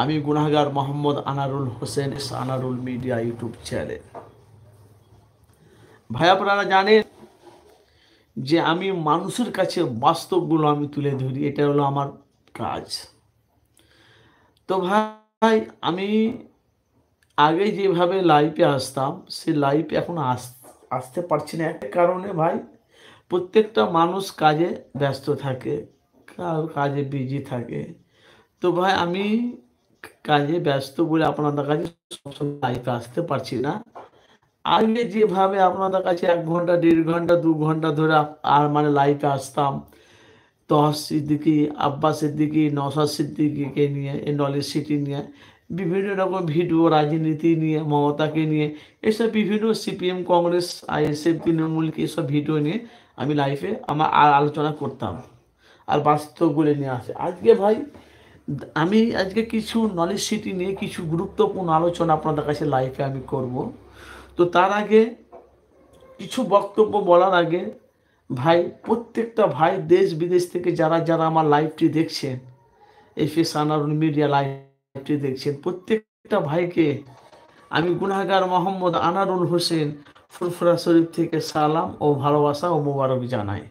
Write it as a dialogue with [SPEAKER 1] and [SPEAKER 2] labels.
[SPEAKER 1] আমি গুনাহগার Mohammad Anarul Hossain, Anarul media YouTube channel. ভাই আপনারা জানেন যে আমি মানুষের কাছে বাস্তবগুলো আমি তুলে ধরি, এটা হলো আমার কাজ। তো ভাই আমি আগে যেভাবে লাইভে আসতাম সে লাইভে এখন আসতে পারছি না, একটা কারণে ভাই প্রত্যেকটা মানুষ কাজে ব্যস্ত থাকে, কাজে বিজি থাকে। তো ভাই আমি কাজে ব্যস্ত বলে আপনাদের কাছে সবসময় লাইভে আসতে পারছি না। আগে যেভাবে আপনাদের কাছে 1 ঘন্টা 1.5 ঘন্টা 2 ঘন্টা ধরে আর মানে লাইভে আসতাম, তহাস সিদ্দিকী, আব্বাস সিদ্দিকী, নওশাদ সিদ্দিকীকে নিয়ে, এই নলেজ সিটি নিয়ে বিভিন্ন রকম ভিডিও, রাজনীতি নিয়ে, মমতাকে নিয়ে, এসব বিভিন্ন সিপিএম, কংগ্রেস, আইএসএফ, তৃণমূলকে এসব ভিডিও নিয়ে আমি লাইভে আমার আলোচনা করতাম আর বাস্তবগুলো নিয়ে আসে। আজকে ভাই আমি আজকে কিছু নলেজ সিটি নিয়ে কিছু গুরুত্বপূর্ণ আলোচনা আপনাদের কাছে লাইভে আমি করব। তো তার আগে কিছু বক্তব্য বলার আগে ভাই, প্রত্যেকটা ভাই দেশ বিদেশ থেকে যারা যারা আমার লাইভটি দেখছেন, এই ফেস আনারুল মিডিয়া লাইভটি দেখছেন, প্রত্যেকটা ভাইকে আমি গুনাহগার মোহাম্মদ আনারুল হোসেন ফুরফুরা শরীফ থেকে সালাম ও ভালোবাসা ও মোবারক জানাই।